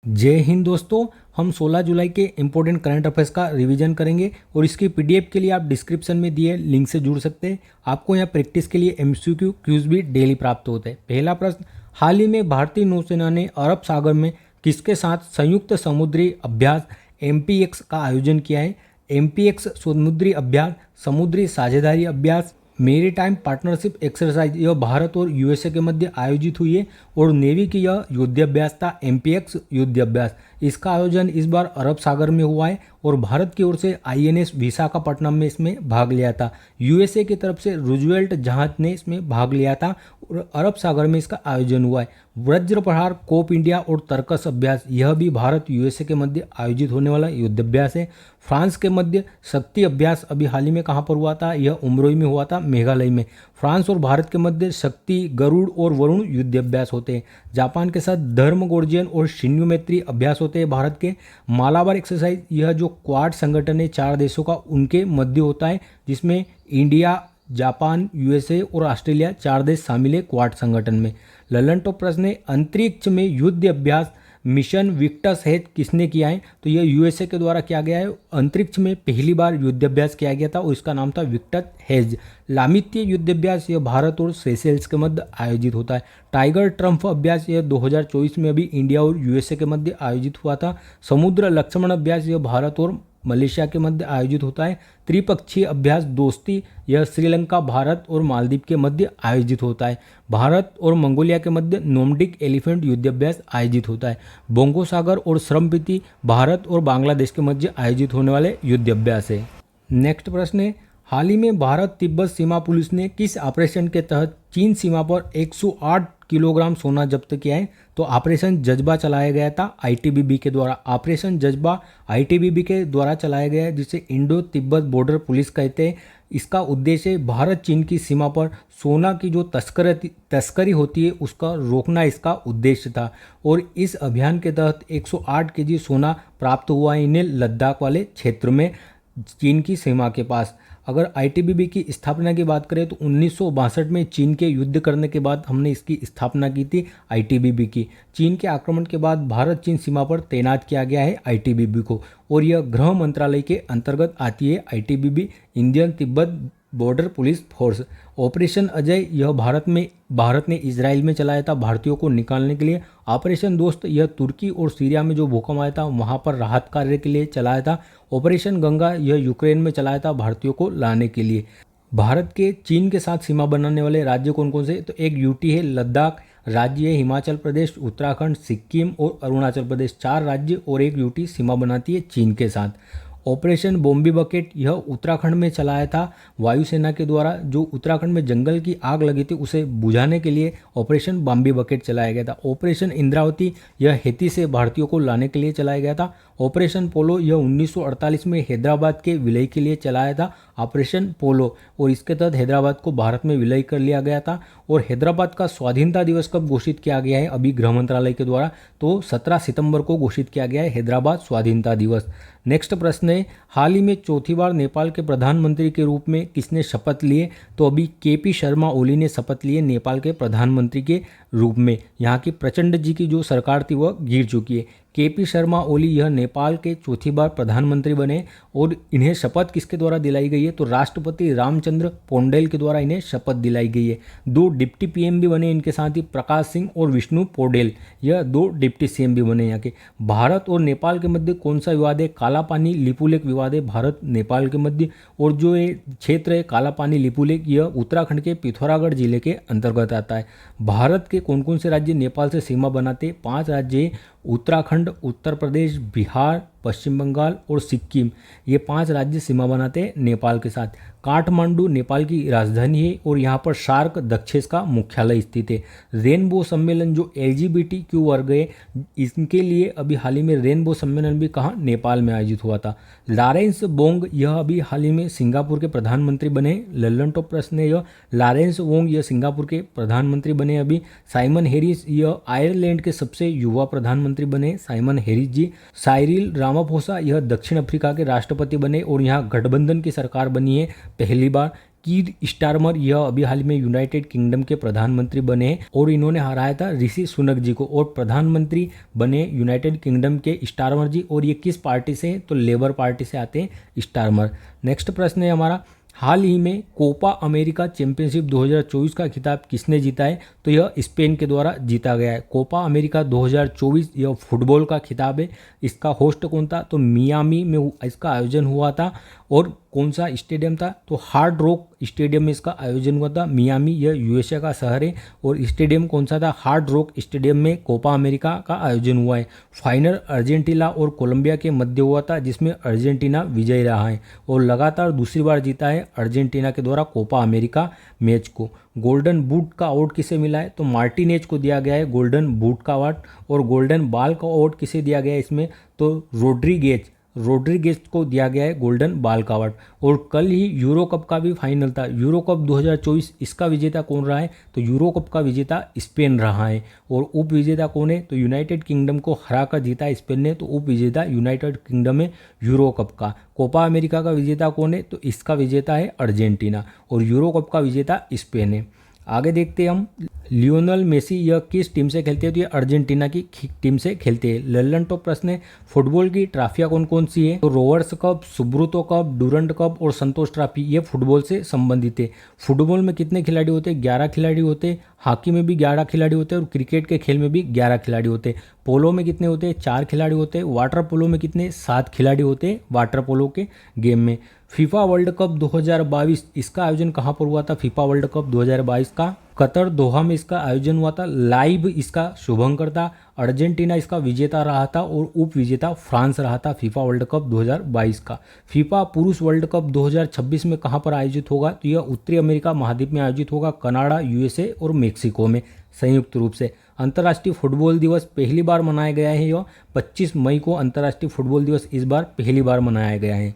जय हिंद दोस्तों। हम 16 जुलाई के इम्पोर्टेंट करंट अफेयर्स का रिवीजन करेंगे और इसकी पीडीएफ के लिए आप डिस्क्रिप्शन में दिए लिंक से जुड़ सकते हैं। आपको यहाँ प्रैक्टिस के लिए एमसीक्यू क्यूज भी डेली प्राप्त होते हैं। पहला प्रश्न, हाल ही में भारतीय नौसेना ने अरब सागर में किसके साथ संयुक्त समुद्री अभ्यास एमपीएक्स का आयोजन किया है? एमपीएक्स समुद्री अभ्यास, समुद्री साझेदारी अभ्यास, मेरी टाइम पार्टनरशिप एक्सरसाइज यह भारत और यूएसए के मध्य आयोजित हुई है और नेवी की यह युद्धाभ्यास था एमपीएक्स युद्धाभ्यास। इसका आयोजन इस बार अरब सागर में हुआ है और भारत की ओर से आईएनएस विशाखापट्टनम में इसमें भाग लिया था। यूएसए की तरफ से रूजवेल्ट जहाज ने इसमें भाग लिया था और अरब सागर में इसका आयोजन हुआ है। वज्र प्रहार, कोप इंडिया और तर्कस अभ्यास यह भी भारत यूएसए के मध्य आयोजित होने वाला युद्धाभ्यास है। फ्रांस के मध्य शक्ति अभ्यास अभी हाल ही में कहाँ पर हुआ था? यह उमरोई में हुआ था, मेघालय में। फ्रांस और भारत के मध्य शक्ति, गरुड़ और वरुण युद्धाभ्यास होते हैं। जापान के साथ धर्म गोर्जियन और शिन्यू मैत्री अभ्यास होते हैं भारत के। मालाबार एक्सरसाइज यह जो क्वाड संगठन है 4 देशों का, उनके मध्य होता है, जिसमें इंडिया, जापान, यूएसए और ऑस्ट्रेलिया 4 देश शामिल है क्वाड संगठन में। ललन टॉप प्रश्न है, अंतरिक्ष में युद्ध अभ्यास मिशन विक्टस हेज किसने किया है? तो यह यूएसए के द्वारा किया गया है। अंतरिक्ष में पहली बार युद्धाभ्यास किया गया था और इसका नाम था विक्टस हेज। लामित्य युद्धाभ्यास यह भारत और सेशेल्स के मध्य आयोजित होता है। टाइगर ट्रम्प अभ्यास यह 2024 में अभी इंडिया और यूएसए के मध्य आयोजित हुआ था। समुद्र लक्ष्मण अभ्यास यह भारत और मलेशिया के मध्य आयोजित होता है। त्रिपक्षीय अभ्यास दोस्ती यह श्रीलंका, भारत और मालदीव के मध्य आयोजित होता है। भारत और मंगोलिया के मध्य नोमडिक एलिफेंट युद्धाभ्यास आयोजित होता है। बोंगो सागर और श्रमपीति भारत और बांग्लादेश के मध्य आयोजित होने वाले युद्धाभ्यास है। नेक्स्ट प्रश्न है, हाल ही में भारत तिब्बत सीमा पुलिस ने किस ऑपरेशन के तहत चीन सीमा पर 108 किलोग्राम सोना जब्त किया है? तो ऑपरेशन जज्बा चलाया गया था आईटीबीपी के द्वारा। ऑपरेशन जज्बा आईटीबीपी के द्वारा चलाया गया है, जिसे इंडो तिब्बत बॉर्डर पुलिस कहते हैं। इसका उद्देश्य भारत चीन की सीमा पर सोना की जो तस्करी होती है उसका रोकना इसका उद्देश्य था और इस अभियान के तहत 108 केजी सोना प्राप्त हुआ है इन्हें लद्दाख वाले क्षेत्र में, चीन की सीमा के पास। अगर आईटीबीपी की स्थापना की बात करें तो 1962 में चीन के युद्ध करने के बाद हमने इसकी स्थापना की थी आईटीबीपी की। चीन के आक्रमण के बाद भारत चीन सीमा पर तैनात किया गया है आईटीबीपी को और यह गृह मंत्रालय के अंतर्गत आती है ITBP, Indian Tibet border police force. Operation Ajay यह भारत ने इजराइल में चलाया था भारतीयों को निकालने के लिए। ऑपरेशन दोस्त यह तुर्की और सीरिया में जो भूकंप आया था वहाँ पर राहत कार्य के लिए चलाया था। ऑपरेशन गंगा यह यूक्रेन में चलाया था भारतीयों को लाने के लिए। भारत के चीन के साथ सीमा बनाने वाले राज्य कौन कौन से? तो एक यूटी है लद्दाख, राज्य है हिमाचल प्रदेश, उत्तराखंड, सिक्किम और अरुणाचल प्रदेश। 4 राज्य और एक यूटी सीमा बनाती है चीन के साथ। ऑपरेशन बॉम्बे बकेट यह उत्तराखंड में चलाया था वायुसेना के द्वारा। जो उत्तराखंड में जंगल की आग लगी थी उसे बुझाने के लिए ऑपरेशन बॉम्बे बकेट चलाया गया था। ऑपरेशन इंद्रावती यह हैती से भारतीयों को लाने के लिए चलाया गया था। ऑपरेशन पोलो यह 1948 में हैदराबाद के विलय के लिए चलाया था ऑपरेशन पोलो और इसके तहत हैदराबाद को भारत में विलय कर लिया गया था। और हैदराबाद का स्वाधीनता दिवस कब घोषित किया गया है अभी गृह मंत्रालय के द्वारा? तो 17 सितंबर को घोषित किया गया है हैदराबाद स्वाधीनता दिवस। नेक्स्ट प्रश्न है, हाल ही में चौथी बार नेपाल के प्रधानमंत्री के रूप में किसने शपथ लिए? तो अभी केपी शर्मा ओली ने शपथ लिए नेपाल के प्रधानमंत्री के रूप में। यहाँ की प्रचंड जी की जो सरकार थी वह गिर चुकी है। केपी शर्मा ओली यह नेपाल के चौथी बार प्रधानमंत्री बने और इन्हें शपथ किसके द्वारा दिलाई गई है? तो राष्ट्रपति रामचंद्र पौडेल के द्वारा इन्हें शपथ दिलाई गई है। 2 डिप्टी पीएम भी बने इनके साथ ही, प्रकाश सिंह और विष्णु पौडेल, यह 2 डिप्टी सीएम भी बने यहाँ के। भारत और नेपाल के मध्य कौन सा विवाद है? काला पानी लिपुलेख विवाद है भारत नेपाल के मध्य। और जो ये क्षेत्र है काला पानी लिपुलेख यह उत्तराखंड के पिथौरागढ़ जिले के अंतर्गत आता है। भारत के कौन कौन से राज्य नेपाल से सीमा बनाते? 5 राज्य, उत्तराखंड, उत्तर प्रदेश, बिहार, पश्चिम बंगाल और सिक्किम, ये 5 राज्य सीमा बनाते हैं नेपाल के साथ। काठमांडू नेपाल की राजधानी है और यहाँ पर सार्क दक्षेस का मुख्यालय स्थित है। रेनबो सम्मेलन जो एलजीबीटीक्यू वर्ग है इनके लिए अभी हाल ही में रेनबो सम्मेलन भी कहाँ? नेपाल में आयोजित हुआ था। लॉरेंस वोंग यह अभी हाल ही में सिंगापुर के प्रधानमंत्री बने। लल्लन टॉप प्रश्न है यह, लॉरेंस वोंग यह सिंगापुर के प्रधानमंत्री बने अभी। साइमन हैरिस यह आयरलैंड के सबसे युवा प्रधानमंत्री बने साइमन हैरिस जी। साइरिल रामाफोसा यह दक्षिण अफ्रीका के राष्ट्रपति बने और यहाँ गठबंधन की सरकार बनी है पहली बार। कीर स्टारमर यह अभी हाल में यूनाइटेड किंगडम के प्रधानमंत्री बने हैं और इन्होंने हराया था ऋषि सुनक जी को और प्रधानमंत्री बने यूनाइटेड किंगडम के स्टारमर जी। और ये किस पार्टी से हैं? तो लेबर पार्टी से आते हैं स्टारमर। नेक्स्ट प्रश्न है हमारा, हाल ही में कोपा अमेरिका चैंपियनशिप 2024 का खिताब किसने जीता है? तो यह स्पेन के द्वारा जीता गया है। कोपा अमेरिका 2024 यह फुटबॉल का खिताब है। इसका होस्ट कौन था? तो मियामी में इसका आयोजन हुआ था। और कौन सा स्टेडियम था? तो हार्ड रॉक स्टेडियम में इसका आयोजन हुआ था। मियामी यह यूएसए का शहर है और स्टेडियम कौन सा था? हार्ड रॉक स्टेडियम में कोपा अमेरिका का आयोजन हुआ है। फाइनल अर्जेंटीना और कोलंबिया के मध्य हुआ था जिसमें अर्जेंटीना विजयी रहा है और लगातार दूसरी बार जीता है अर्जेंटीना के द्वारा कोपा अमेरिका मैच को। गोल्डन बूट का अवार्ड किसे मिला है? तो मार्टिनेज को दिया गया है गोल्डन बूट का अवार्ड। और गोल्डन बॉल का अवार्ड किसे दिया गया है इसमें? तो रोड्रीगेज को दिया गया है गोल्डन बॉल का अवार्ड। और कल ही यूरो कप का भी फाइनल था। यूरो कप 2024 इसका विजेता कौन रहा है? तो यूरो कप का विजेता स्पेन रहा है। और उप विजेता कौन है? तो यूनाइटेड किंगडम को हरा कर जीता स्पेन ने, तो उप विजेता यूनाइटेड किंगडम है यूरो कप का। कोपा अमेरिका का विजेता कौन है? तो इसका विजेता है अर्जेंटीना और यूरो कप का विजेता स्पेन है। आगे देखते हैं हम, लियोनल मेसी यह किस टीम से खेलते हैं? तो ये अर्जेंटीना की टीम से खेलते हैं। लल्लन टॉप प्रश्न है, फुटबॉल की ट्रॉफियां कौन कौन सी है? तो Rovers cup, Subroto cup, Durand cup और संतोष ट्रॉफी ये फुटबॉल से संबंधित है। फुटबॉल में कितने खिलाड़ी होते हैं? 11 खिलाड़ी होते हैं। हॉकी में भी 11 खिलाड़ी होते हैं और क्रिकेट के खेल में भी 11 खिलाड़ी होते हैं। पोलो में कितने होते हैं? 4 खिलाड़ी होते हैं। वाटर पोलो में कितने? 7 खिलाड़ी होते हैं वाटर पोलो के गेम में। फीफा वर्ल्ड कप 2022 इसका आयोजन कहाँ पर हुआ था? फीफा वर्ल्ड कप 2022 का कतर दोहा में इसका आयोजन हुआ था। लाइव इसका शुभंकर था। अर्जेंटीना इसका विजेता रहा था और उप विजेता फ्रांस रहा था फीफा वर्ल्ड कप 2022 का। फीफा पुरुष वर्ल्ड कप 2026 में कहाँ पर आयोजित होगा? तो यह उत्तरी अमेरिका महाद्वीप में आयोजित होगा, कनाडा, यूएसए और मेक्सिको में संयुक्त रूप से। अंतर्राष्ट्रीय फुटबॉल दिवस पहली बार मनाया गया है। यह 25 मई को अंतर्राष्ट्रीय फुटबॉल दिवस इस बार पहली बार मनाया गया है।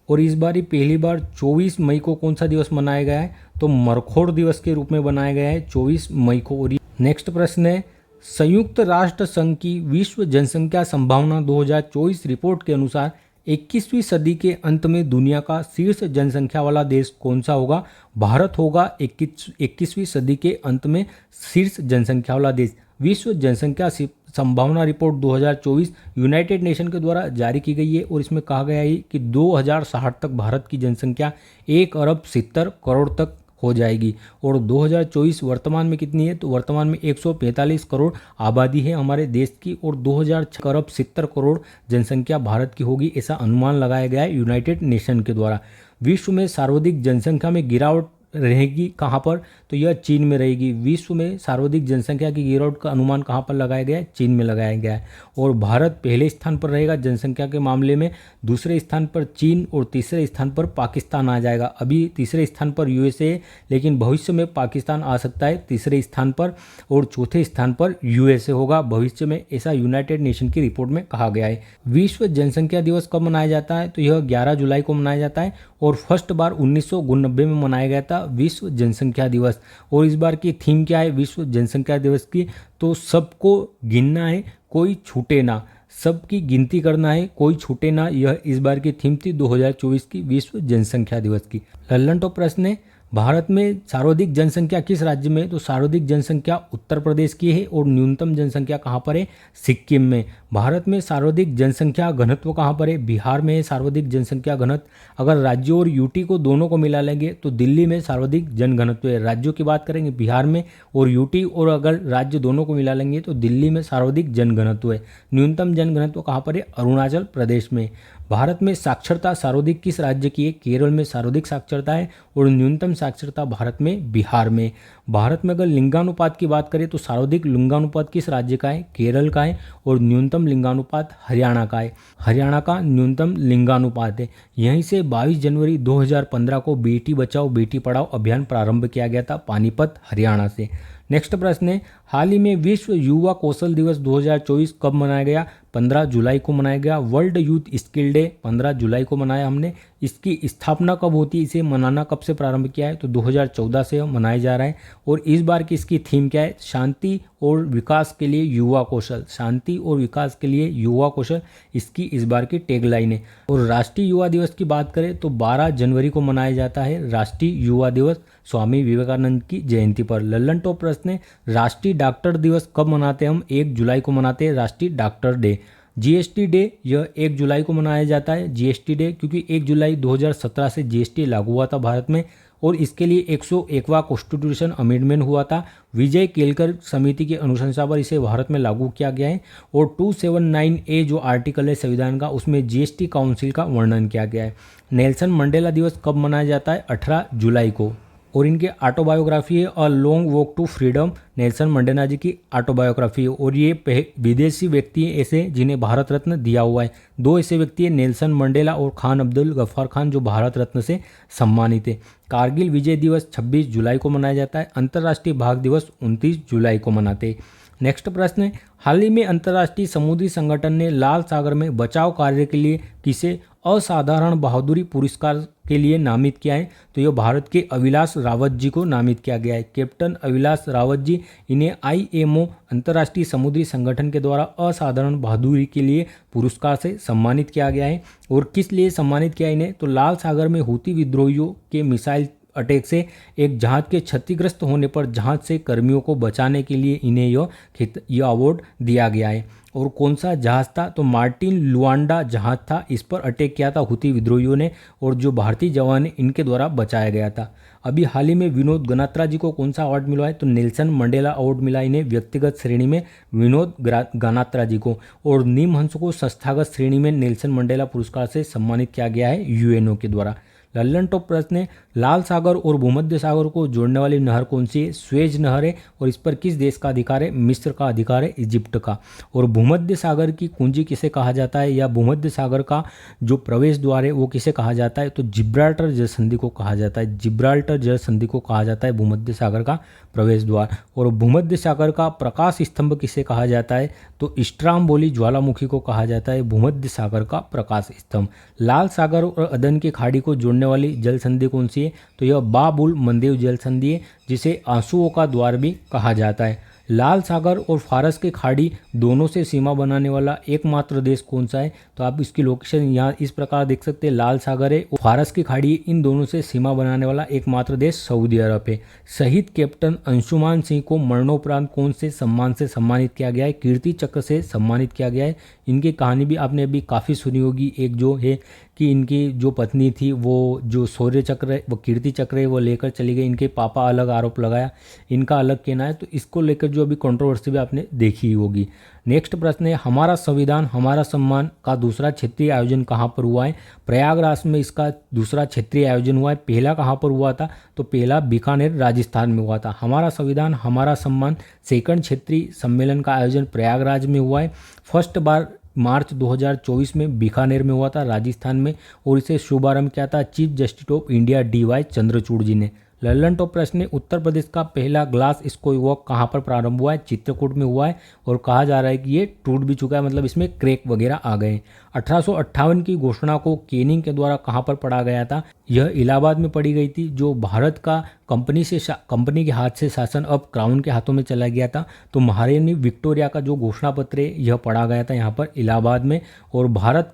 और इस बार ही पहली बार 24 मई को कौन सा दिवस मनाया गया है? तो मरखोड़ दिवस के रूप में बनाया गया है 24 मई को। और नेक्स्ट प्रश्न है, संयुक्त राष्ट्र संघ की विश्व जनसंख्या संभावना 2024 रिपोर्ट के अनुसार 21वीं सदी के अंत में दुनिया का शीर्ष जनसंख्या वाला देश कौन सा होगा? भारत होगा 21वीं सदी के अंत में शीर्ष जनसंख्या वाला देश। विश्व जनसंख्या संभावना रिपोर्ट 2024 यूनाइटेड नेशन के द्वारा जारी की गई है और इसमें कहा गया है कि 2060 तक भारत की जनसंख्या 1 अरब 70 करोड़ तक हो जाएगी। और 2024 वर्तमान में कितनी है? तो वर्तमान में 145 करोड़ आबादी है हमारे देश की और 2006 अरब 70 करोड़ जनसंख्या भारत की होगी, ऐसा अनुमान लगाया गया है यूनाइटेड नेशन के द्वारा। विश्व में सर्वाधिक जनसंख्या में गिरावट रहेगी कहाँ पर? तो यह चीन में रहेगी। विश्व में सर्वाधिक जनसंख्या की गिरावट का अनुमान कहाँ पर लगाया गया है? चीन में लगाया गया है। और भारत पहले स्थान पर रहेगा जनसंख्या के मामले में, दूसरे स्थान पर चीन और तीसरे स्थान पर पाकिस्तान आ जाएगा। अभी तीसरे स्थान पर यूएसए है लेकिन भविष्य में पाकिस्तान आ सकता है तीसरे स्थान पर और चौथे स्थान पर यूएसए होगा भविष्य में, ऐसा यूनाइटेड नेशन की रिपोर्ट में कहा गया है। विश्व जनसंख्या दिवस कब मनाया जाता है? तो यह 11 जुलाई को मनाया जाता है और फर्स्ट बार 1999 में मनाया गया था विश्व जनसंख्या दिवस। और इस बार की थीम क्या है विश्व जनसंख्या दिवस की? तो सबको गिनना है, कोई छूटे ना, सबकी गिनती करना है, कोई छूटे ना, यह इस बार की थीम थी 2024 की विश्व जनसंख्या दिवस की। लल्लन टॉप प्रश्न है, भारत में सर्वाधिक जनसंख्या किस राज्य में? तो सर्वाधिक जनसंख्या उत्तर प्रदेश की है और न्यूनतम जनसंख्या कहाँ पर है? सिक्किम में। भारत में सर्वाधिक जनसंख्या घनत्व कहाँ पर है? बिहार में है सर्वाधिक जनसंख्या घनत्व। अगर राज्यों और यूटी को दोनों को मिला लेंगे तो दिल्ली में सर्वाधिक जनघनत्व है। राज्यों की बात करेंगे बिहार में और यूटी, और अगर राज्य दोनों को मिला लेंगे तो दिल्ली में सर्वाधिक जनघनत्व है। न्यूनतम जनघनत्व कहाँ पर है? अरुणाचल प्रदेश में। भारत में साक्षरता सर्वाधिक किस राज्य की है? केरल में सर्वाधिक साक्षरता है और न्यूनतम साक्षरता भारत में बिहार में। भारत में अगर लिंगानुपात की बात करें तो सर्वाधिक लिंगानुपात किस राज्य का है? केरल का है और न्यूनतम लिंगानुपात हरियाणा का है। हरियाणा का न्यूनतम लिंगानुपात है। यहीं से 22 जनवरी 2015 को बेटी बचाओ बेटी पढ़ाओ अभियान प्रारंभ किया गया था पानीपत हरियाणा से। नेक्स्ट प्रश्न है, हाल ही में विश्व युवा कौशल दिवस 2024 कब मनाया गया? 15 जुलाई को मनाया गया। वर्ल्ड यूथ स्किल डे 15 जुलाई को मनाया हमने। इसकी स्थापना कब होती है? इसे मनाना कब से प्रारंभ किया है? तो 2014 से मनाया जा रहा है। और इस बार की इसकी थीम क्या है, शांति और विकास के लिए युवा कौशल, शांति और विकास के लिए युवा कौशल इसकी इस बार की टैगलाइन है। और राष्ट्रीय युवा दिवस की बात करें तो 12 जनवरी को मनाया जाता है राष्ट्रीय युवा दिवस, स्वामी विवेकानंद की जयंती पर। लल्लन टॉप प्रश्न है, राष्ट्रीय डॉक्टर दिवस कब मनाते हैं हम? 1 जुलाई को मनाते हैं राष्ट्रीय डॉक्टर डे। जीएसटी डे यह 1 जुलाई को मनाया जाता है जीएसटी डे, क्योंकि 1 जुलाई 2017 से जीएसटी लागू हुआ था भारत में और इसके लिए 101वां कॉन्स्टिट्यूशन अमेंडमेंट हुआ था। विजय केलकर समिति की अनुशंसा पर इसे भारत में लागू किया गया है और 279A जो आर्टिकल है संविधान का, उसमें जीएसटी काउंसिल का वर्णन किया गया है। नेल्सन मंडेला दिवस कब मनाया जाता है? 18 जुलाई को। और इनके ऑटोबायोग्राफी है a long walk to freedom, Nelson Mandela ji की ऑटोबायोग्राफी है और ये विदेशी व्यक्ति हैं ऐसे जिन्हें भारत रत्न दिया हुआ है। 2 ऐसे व्यक्ति हैं, नेल्सन मंडेला और खान अब्दुल गफ्फार खान, जो भारत रत्न से सम्मानित है। कारगिल विजय दिवस 26 जुलाई को मनाया जाता है। अंतर्राष्ट्रीय बाघ दिवस 29 जुलाई को मनाते हैं। नेक्स्ट प्रश्न है, हाल ही में अंतर्राष्ट्रीय समुद्री संगठन ने लाल सागर में बचाव कार्य के लिए किसे असाधारण बहादुरी पुरस्कार के लिए नामित किया है? तो यह भारत के अविनाश रावत जी को नामित किया गया है। कैप्टन अविनाश रावत जी, इन्हें आईएमओ अंतर्राष्ट्रीय समुद्री संगठन के द्वारा असाधारण बहादुरी के लिए पुरस्कार से सम्मानित किया गया है। और किस लिए सम्मानित किया इन्हें? तो लाल सागर में हूती विद्रोहियों के मिसाइल अटैक से एक जहाज के क्षतिग्रस्त होने पर जहाज से कर्मियों को बचाने के लिए इन्हें यह अवार्ड दिया गया है। और कौन सा जहाज था? तो मार्टिन लुआंडा जहाज था, इस पर अटैक किया था हूती विद्रोहियों ने और जो भारतीय जवान इनके द्वारा बचाया गया था। अभी हाल ही में विनोद गनात्रा जी को कौन सा अवार्ड मिला है? तो नेल्सन मंडेला अवार्ड मिला इन्हें व्यक्तिगत श्रेणी में विनोद गनात्रा जी को, और निमहंस को संस्थागत श्रेणी में नेल्सन मंडेला पुरस्कार से सम्मानित किया गया है यूएनओ के द्वारा। लल्लन टॉप प्रश्न है, लाल सागर और भूमध्य सागर को जोड़ने वाली नहर कौन सी है? स्वेज नहर है और इस पर किस देश का अधिकार है? मिस्र का अधिकार है, इजिप्ट का। और भूमध्य सागर की कुंजी किसे कहा जाता है या भूमध्य सागर का जो प्रवेश द्वार है वो किसे कहा जाता है? तो जिब्राल्टर जलसंधि को कहा जाता है, जिब्राल्टर जलसंधि को कहा जाता है भूमध्य सागर का प्रवेश द्वार। और भूमध्य सागर का प्रकाश स्तंभ किसे कहा जाता है? तो स्ट्राम्बोली ज्वालामुखी को कहा जाता है भूमध्य सागर का प्रकाश स्तंभ। लाल सागर और अदन की खाड़ी को जोड़ने वाली जल संधि कौन सी है? तो यह बाबुल मंदेव जल संधि है, जिसे आंसुओं का द्वार भी कहा जाता है। लाल सागर और फारस की खाड़ी दोनों से सीमा बनाने वाला एकमात्र देश कौन सा है? तो आप इसकी लोकेशन यहाँ इस प्रकार देख सकते हैं, लाल सागर है और फारस की खाड़ी, इन दोनों से सीमा बनाने वाला एकमात्र देश सऊदी अरब है। शहीद कैप्टन अंशुमान सिंह को मरणोपरांत कौन से सम्मान से सम्मानित किया गया है? कीर्ति चक्र से सम्मानित किया गया है। इनकी कहानी भी आपने अभी काफ़ी सुनी होगी, एक जो है कि इनकी जो पत्नी थी वो जो शौर्य चक्र है, वो कीर्ति चक्र है, वो लेकर चली गई। इनके पापा अलग आरोप लगाया, इनका अलग कहना है, तो इसको लेकर जो अभी कंट्रोवर्सी भी आपने देखी होगी। नेक्स्ट प्रश्न है, हमारा संविधान हमारा सम्मान का दूसरा क्षेत्रीय आयोजन कहाँ पर हुआ है? प्रयागराज में इसका दूसरा क्षेत्रीय आयोजन हुआ है। पहला कहाँ पर हुआ था? तो पहला बीकानेर राजस्थान में हुआ था। हमारा संविधान हमारा सम्मान सेकंड क्षेत्रीय सम्मेलन का आयोजन प्रयागराज में हुआ है। फर्स्ट बार मार्च 2024 में बीकानेर में हुआ था राजस्थान में, और इसे शुभारंभ किया था chief justice of India DY Chandrachud ji ने। लल्लन टॉप प्रश्न है, उत्तर प्रदेश का पहला ग्लास स्काई वॉक कहाँ पर प्रारंभ हुआ है? चित्रकूट में हुआ है और कहा जा रहा है कि ये टूट भी चुका है, मतलब इसमें क्रैक वगैरह आ गए हैं। 1858 की घोषणा को केनिंग के द्वारा कहाँ पर पढ़ा गया था? यह इलाहाबाद में पढ़ी गई थी। जो भारत का कंपनी के हाथ से शासन अब क्राउन के हाथों में चला गया था, तो महारानी विक्टोरिया का जो घोषणा पत्र है यह पढ़ा गया था यहाँ पर इलाहाबाद में। और भारत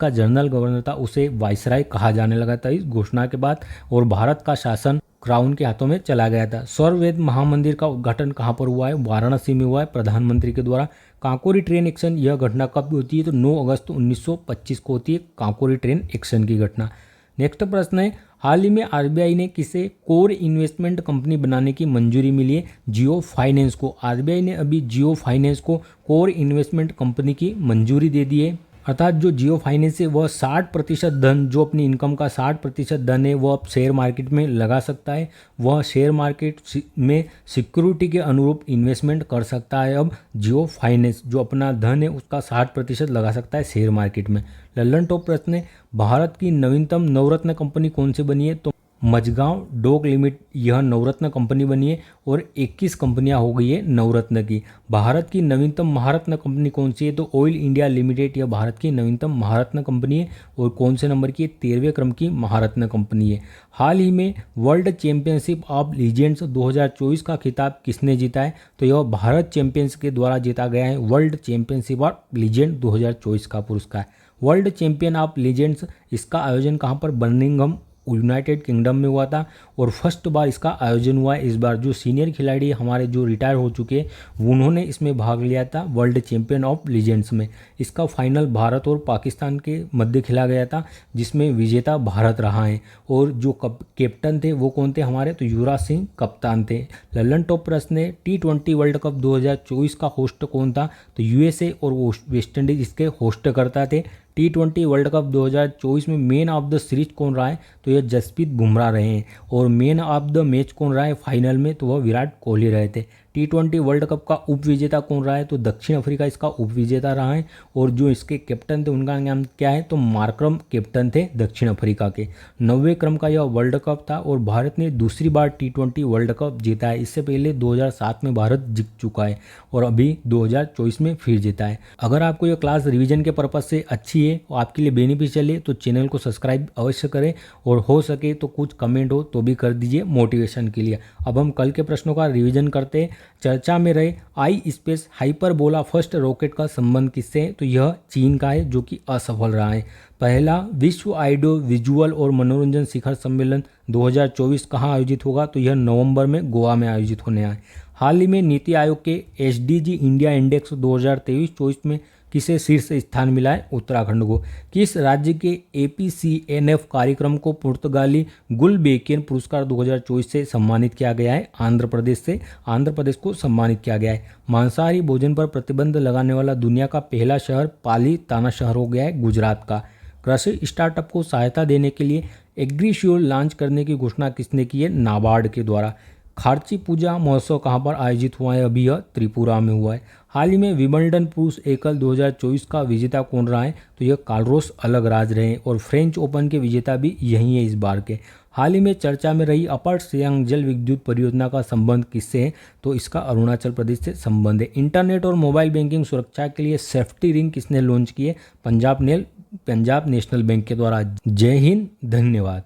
का जनरल गवर्नर था उसे वायसराय कहा जाने लगा था इस घोषणा के बाद, और भारत का शासन क्राउन के हाथों में चला गया था। स्वर्वेद महामंदिर का उद्घाटन कहाँ पर हुआ है? वाराणसी में हुआ है प्रधानमंत्री के द्वारा। कांकोरी ट्रेन एक्शन यह घटना कब होती है? तो 9 अगस्त 1925 को होती है कांकोरी ट्रेन एक्शन की घटना। नेक्स्ट प्रश्न है, हाल ही में RBI ने किसे कोर इन्वेस्टमेंट कंपनी बनाने की मंजूरी मिली है? जियो फाइनेंस को। RBI ने अभी जियो फाइनेंस को कोर इन्वेस्टमेंट कंपनी की मंजूरी दे दी है। अर्थात जो जियो फाइनेंस है वह 60% धन, जो अपनी इनकम का 60% धन है वह अब शेयर मार्केट में लगा सकता है। वह शेयर मार्केट में सिक्योरिटी के अनुरूप इन्वेस्टमेंट कर सकता है। अब जियो फाइनेंस जो अपना धन है उसका 60% लगा सकता है शेयर मार्केट में। लल्लन टॉप प्रश्न है, भारत की नवीनतम नवरत्न कंपनी कौन सी बनी है? तो मझगांव डॉक लिमिटेड यह नवरत्न कंपनी बनी है और 21 कंपनियां हो गई है नवरत्न की। भारत की नवीनतम महारत्न कंपनी कौन सी है? तो ऑयल इंडिया लिमिटेड यह भारत की नवीनतम महारत्न कंपनी है और कौन से नंबर की है? 13वें क्रम की महारत्न कंपनी है। हाल ही में वर्ल्ड चैंपियनशिप ऑफ लीजेंड्स 2024 का खिताब किसने जीता है? तो यह भारत चैंपियंस के द्वारा जीता गया है वर्ल्ड चैंपियनशिप ऑफ लीजेंड 2024 का पुरस्कार। वर्ल्ड चैंपियन ऑफ लीजेंड्स इसका आयोजन कहाँ पर? बर्मिंघम यूनाइटेड किंगडम में हुआ था और फर्स्ट बार इसका आयोजन हुआ है। इस बार जो सीनियर खिलाड़ी हमारे जो रिटायर हो चुके हैं उन्होंने इसमें भाग लिया था वर्ल्ड चैंपियन ऑफ लीजेंड्स में। इसका फाइनल भारत और पाकिस्तान के मध्य खेला गया था जिसमें विजेता भारत रहा है। और जो कैप्टन थे वो कौन थे हमारे? तो युवराज सिंह कप्तान थे। ललन टॉप प्रश्न है, T20 वर्ल्ड कप 2024 का होस्ट कौन था? तो यूएसए और वेस्ट इंडीज इसके होस्ट करता थे। T20 वर्ल्ड कप 2024 में मैन ऑफ द सीरीज कौन रहा है? तो यह जसप्रीत बुमराह रहे हैं। और मैन ऑफ द मैच कौन रहा है फाइनल में? तो वह विराट कोहली रहे थे। T20 वर्ल्ड कप का उप विजेता कौन रहा है? तो दक्षिण अफ्रीका इसका उप विजेता रहा है और जो इसके कैप्टन थे उनका नाम क्या है? तो मार्करम कैप्टन थे दक्षिण अफ्रीका के। 90वें क्रम का यह वर्ल्ड कप था और भारत ने दूसरी बार T20 वर्ल्ड कप जीता है। इससे पहले 2007 में भारत जीत चुका है और अभी 2024 में फिर जीता है। अगर आपको यह क्लास रिवीजन के पर्पज से अच्छी है और आपके लिए बेनिफिशियल है तो चैनल को सब्सक्राइब अवश्य करें और हो सके तो कुछ कमेंट हो तो भी कर दीजिए मोटिवेशन के लिए। अब हम कल के प्रश्नों का रिवीजन करते हैं। चर्चा में रहे आई स्पेस हाइपरबोला फर्स्ट रॉकेट का संबंध किससे है? तो यह चीन का है जो कि असफल रहा है। पहला विश्व ऑडियो विजुअल और मनोरंजन शिखर सम्मेलन 2024 कहाँ आयोजित होगा? तो यह नवंबर में गोवा में आयोजित होने है। हाल ही में नीति आयोग के SDG इंडिया इंडेक्स 2023-24 में किसे शीर्ष स्थान मिला है? उत्तराखंड को। किस राज्य के APCNF कार्यक्रम को पुर्तगाली गुलबेकियन पुरस्कार 2024 से सम्मानित किया गया है? आंध्र प्रदेश से। आंध्र प्रदेश को सम्मानित किया गया है। मांसाहारी भोजन पर प्रतिबंध लगाने वाला दुनिया का पहला शहर पालीताना शहर हो गया है गुजरात का। कृषि स्टार्टअप को सहायता देने के लिए एग्रीश्योर लॉन्च करने की घोषणा किसने की है? नाबार्ड के द्वारा। खार्ची पूजा महोत्सव कहाँ पर आयोजित हुआ है? अभी यह त्रिपुरा में हुआ है। हाल ही में विंबलडन पुरुष एकल 2024 का विजेता कौन रहा है? तो यह कार्लोस अलगराज रहे हैं और फ्रेंच ओपन के विजेता भी यही है इस बार के। हाल ही में चर्चा में रही अपर सियांग जल विद्युत परियोजना का संबंध किससे है? तो इसका अरुणाचल प्रदेश से संबंध है। इंटरनेट और मोबाइल बैंकिंग सुरक्षा के लिए सेफ्टी रिंग किसने लॉन्च की है? पंजाब नेशनल बैंक के द्वारा। जय हिंद, धन्यवाद।